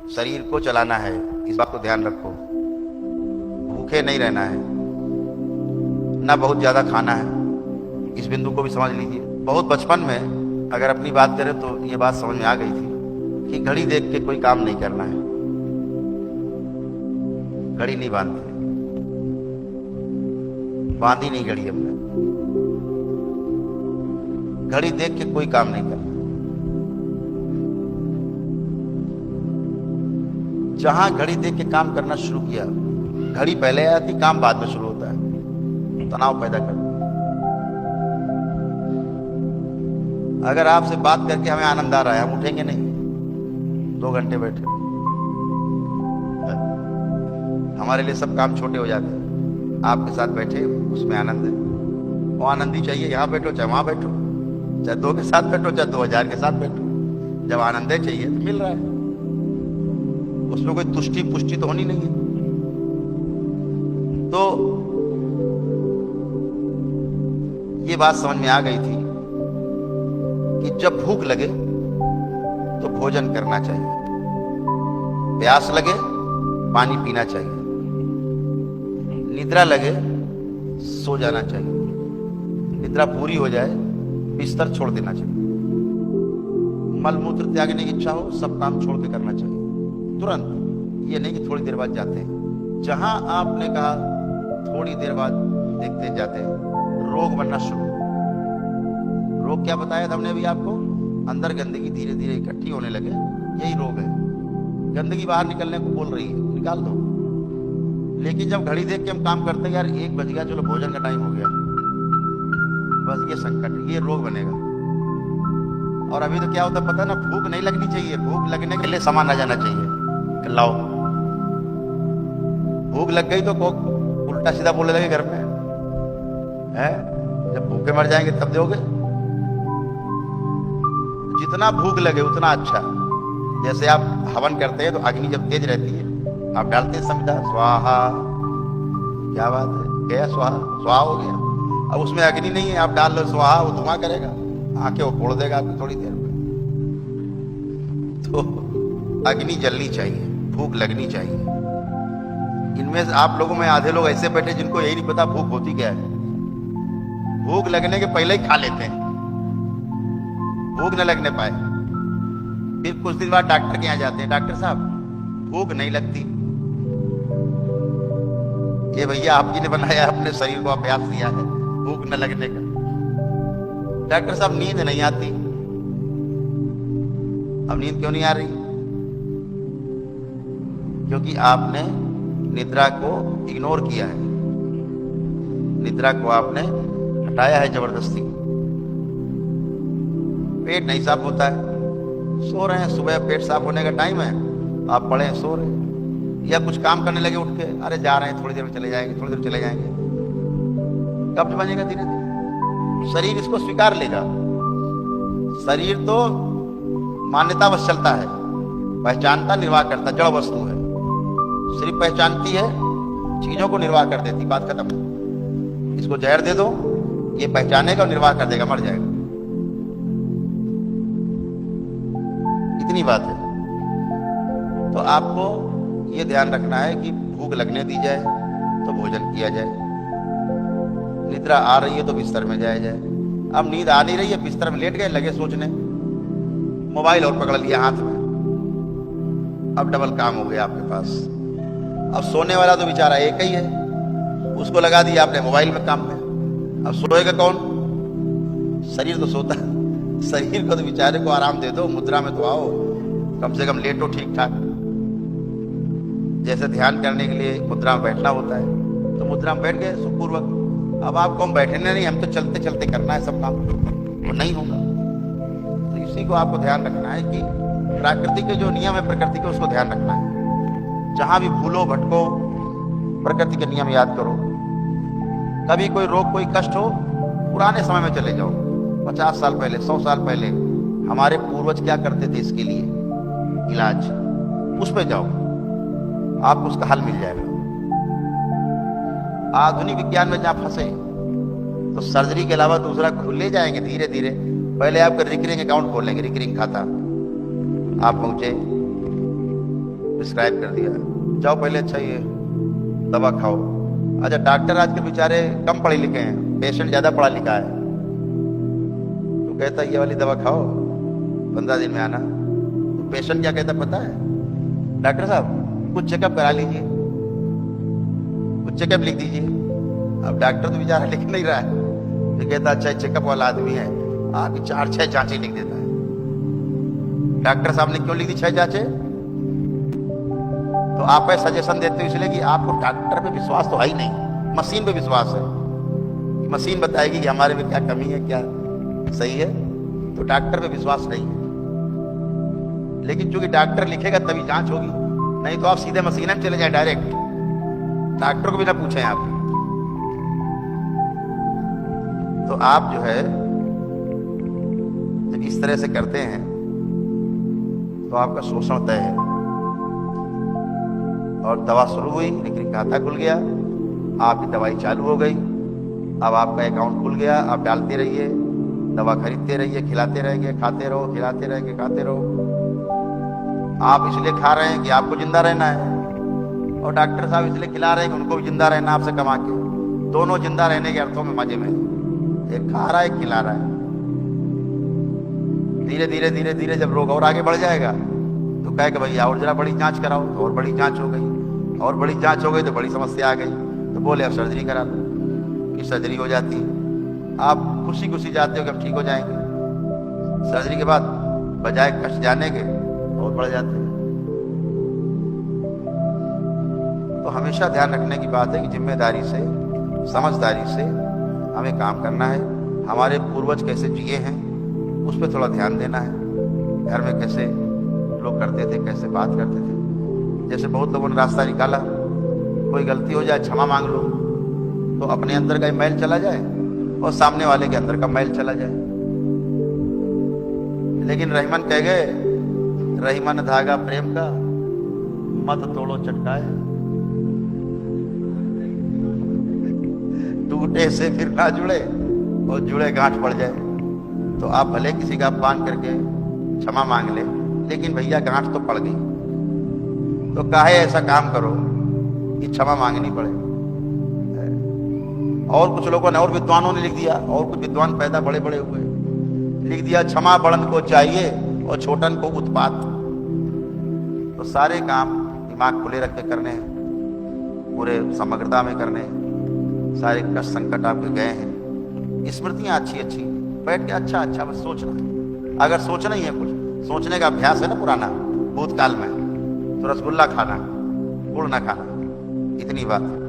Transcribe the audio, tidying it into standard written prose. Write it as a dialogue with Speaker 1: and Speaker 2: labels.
Speaker 1: शरीर को चलाना है, इस बात को ध्यान रखो। भूखे नहीं रहना है, ना बहुत ज्यादा खाना है, इस बिंदु को भी समझ लीजिए। बहुत बचपन में अगर अपनी बात करें तो ये बात समझ में आ गई थी कि घड़ी देख के कोई काम नहीं करना है। घड़ी नहीं बांधते, बांधी नहीं घड़ी हमने। घड़ी देख के कोई काम नहीं करना। जहां घड़ी देख के काम करना शुरू किया, घड़ी पहले आती, काम बाद में शुरू होता है, तनाव पैदा करता है। अगर आपसे बात करके हमें आनंद आ रहा है, हम उठेंगे नहीं, 2 घंटे बैठे, हमारे लिए सब काम छोटे हो जाते हैं। आपके साथ बैठे उसमें आनंद है, वो आनंद ही चाहिए। यहां बैठो चाहे वहां बैठो, चाहे 2 के साथ बैठो चाहे 2000 के साथ बैठो, जब आनंद चाहिए तो मिल रहा है, उसमें कोई तुष्टि पुष्टि तो होनी नहीं है। तो ये बात समझ में आ गई थी कि जब भूख लगे तो भोजन करना चाहिए, प्यास लगे पानी पीना चाहिए, निद्रा लगे सो जाना चाहिए, निद्रा पूरी हो जाए बिस्तर छोड़ देना चाहिए, मल मूत्र त्यागने की इच्छा हो सब काम छोड़ के करना चाहिए तुरंत। ये नहीं कि थोड़ी देर बाद जाते हैं। जहां आपने कहा थोड़ी देर बाद देखते जाते हैं, रोग बनना शुरू। रोग क्या बताया था हमने अभी आपको? अंदर गंदगी धीरे धीरे इकट्ठी होने लगे, यही रोग है। गंदगी बाहर निकलने को बोल रही है, निकाल दो। लेकिन जब घड़ी देख के हम काम करते हैं, यार 1 बज गया, चलो भोजन का टाइम हो गया, बस ये संकट, ये रोग बनेगा। और अभी तो क्या होता है पता है ना, भूख नहीं लगनी चाहिए, भूख लगने के लिए सामान आ जाना चाहिए, लाओ। भूख लग गई तो उल्टा सीधा बोलने लगे घर में, है जब भूखे मर जाएंगे तब दोगे। जितना भूख लगे उतना अच्छा। जैसे आप हवन करते हैं तो अग्नि जब तेज रहती है, आप डालते हैं संविदा, स्वाहा, क्या बात है, गया स्वाहा, स्वाहा हो गया। अब उसमें अग्नि नहीं है, आप डाल लो स्वाहा, वो धुआं करेगा, आंखें वो फोड़ देगा आपकी थोड़ी देर में। तो अग्नि जलनी चाहिए, भूख लगनी चाहिए। इनमें से आप लोगों में आधे लोग ऐसे बैठे जिनको यही नहीं पता भूख होती क्या है। भूख लगने के पहले ही खा लेते हैं, भूख न लगने पाए, फिर कुछ दिन बाद डॉक्टर के यहाँ जाते हैं, डॉक्टर साहब भूख नहीं लगती। ये भैया आप जी ने बनाया, अपने शरीर को अभ्यास दिया है भूख न लगने का। डॉक्टर साहब नींद नहीं आती। अब नींद क्यों नहीं आ रही? क्योंकि आपने निद्रा को इग्नोर किया है, निद्रा को आपने हटाया है जबरदस्ती। पेट नहीं साफ होता है, सो रहे हैं, सुबह पेट साफ होने का टाइम है, आप पड़े हैं सो रहे हैं, या कुछ काम करने लगे उठ के, अरे जा रहे हैं थोड़ी देर में चले जाएंगे, थोड़ी देर चले जाएंगे। कब बनेगा? धीरे धीरे शरीर इसको स्वीकार लेगा। शरीर तो मान्यतावश चलता है, पहचानता निर्वाह करता, जड़ वस्तु है, सिर्फ पहचानती है, चीजों को निर्वाह कर देती, बात खत्म। इसको जहर दे दो, ये पहचानेगा और निर्वाह कर देगा, मर जाएगा। इतनी बात है। तो आपको ये ध्यान रखना है कि भूख लगने दी जाए तो भोजन किया जाए, निद्रा आ रही है तो बिस्तर में जाया जाए। अब नींद आ नहीं रही है, बिस्तर में लेट गए, लगे सोचने, मोबाइल और पकड़ लिया हाथ में, अब डबल काम हो गया आपके पास। अब सोने वाला तो बेचारा एक ही है, उसको लगा दिया आपने मोबाइल में काम में। अब सोएगा कौन? शरीर तो सोता है, शरीर को तो बेचारे को आराम दे दो, मुद्रा में तो आओ, कम से कम लेटो ठीक ठाक। जैसे ध्यान करने के लिए मुद्रा में बैठना होता है, तो मुद्रा में बैठ गए सुखपूर्वक। अब आपको हम बैठने नहीं, हम तो चलते चलते करना है सब काम, वो नहीं होगा। तो इसी को आपको ध्यान रखना है कि प्रकृति के जो नियम है, प्रकृति के, उसको ध्यान रखना है। जहां भी भूलो भटको, प्रकृति के नियम याद करो। कभी कोई रोग कोई कष्ट हो, पुराने समय में चले जाओ, 50 साल पहले, 100 साल पहले हमारे पूर्वज क्या करते थे इसके लिए इलाज, उस पे जाओ, आपको उसका हल मिल जाएगा। आधुनिक विज्ञान में जहां फंसे तो सर्जरी के अलावा दूसरा ले जाएंगे धीरे धीरे। पहले आपका रिकरिंग अकाउंट खोलेंगे, रिकरिंग खाता। आप पहुंचे, प्रिस्क्राइब कर दिया, जाओ पहले अच्छा ये दवा खाओ। अच्छा, डॉक्टर आज के बेचारे कम पढ़े लिखे हैं, पेशेंट ज्यादा पढ़ा लिखा है, तो कहता है ये वाली दवा खाओ, 15 दिन में आना। तो पेशेंट क्या कहता पता है, डॉक्टर साहब कुछ चेकअप करा लीजिए, कुछ चेकअप लिख दीजिए। अब डॉक्टर तो बेचारा लिख नहीं रहा है, तो कहता अच्छा चेकअप वाला आदमी है, आके 4-6 जांचें लिख देता है। डॉक्टर साहब ने क्यों लिख दी 6 जांचें? तो आप सजेशन देते हो इसलिए कि आपको डॉक्टर पे विश्वास तो है ही नहीं, मशीन पे विश्वास है। मशीन बताएगी कि हमारे में क्या कमी है, क्या सही है, तो डॉक्टर पे विश्वास नहीं है। लेकिन चूंकि डॉक्टर लिखेगा तभी जांच होगी, नहीं तो आप सीधे मशीन में चले जाए डायरेक्ट, डॉक्टर को भी ना पूछें आप। तो आप जो है जब इस तरह से करते हैं तो आपका शोषण तय है। और दवा शुरू हुई, लेकिन खाता खुल गया, आपकी दवाई चालू हो गई, अब आपका अकाउंट खुल गया, आप डालते रहिए, दवा खरीदते रहिए, खिलाते रहेंगे, खाते रहो, खिलाते रहेंगे, खाते रहो। आप इसलिए खा रहे हैं कि आपको जिंदा रहना है, और डॉक्टर साहब इसलिए खिला रहे हैं कि उनको भी जिंदा रहना आपसे कमा के। दोनों जिंदा रहने के अर्थों में मजे में, एक खा रहा है, एक खिला रहा है। धीरे धीरे धीरे धीरे जब रोग और आगे बढ़ जाएगा तो कहे कि भैया और जरा बड़ी जांच कराओ, तो और बड़ी जांच हो गई, और बड़ी जांच हो गई तो बड़ी समस्या आ गई, तो बोले अब सर्जरी करा लो, कि सर्जरी हो जाती है। आप खुशी खुशी जाते हो कि अब ठीक हो जाएंगे, सर्जरी के बाद बजाय कष्ट जाने के और बढ़ जाते हैं। तो हमेशा ध्यान रखने की बात है कि जिम्मेदारी से, समझदारी से हमें काम करना है। हमारे पूर्वज कैसे जिए हैं उस पर थोड़ा ध्यान देना है। घर में कैसे लोग करते थे, कैसे बात करते थे। जैसे बहुत लोगों ने रास्ता निकाला, कोई गलती हो जाए क्षमा मांग लो, तो अपने अंदर का मैल चला जाए और सामने वाले के अंदर का मैल चला जाए। लेकिन रहीमन कह गए, रहीमन धागा प्रेम का मत तोड़ो चटकाए, टूटे से फिर ना जुड़े और जुड़े गांठ पड़ जाए। तो आप भले किसी का अपमान करके क्षमा मांग ले, लेकिन भैया गांठ तो पड़ गई, तो काहे ऐसा काम करो कि क्षमा मांगनी पड़े। और कुछ लोगों ने, और विद्वानों ने लिख दिया, और कुछ विद्वान पैदा बड़े बड़े हुए, लिख दिया क्षमा बड़न को चाहिए और छोटन को उत्पात। तो सारे काम दिमाग खुले रख के करने हैं, पूरे समग्रता में करने हैं। सारे कष्ट संकट आपके गए हैं, स्मृतियां अच्छी अच्छी, बैठ के अच्छा अच्छा बस सोचना। अगर सोचना ही है, कुछ सोचने का अभ्यास है ना पुराना भूतकाल में, तो रसगुल्ला खाना, गुड़ ना खाना, इतनी बात है।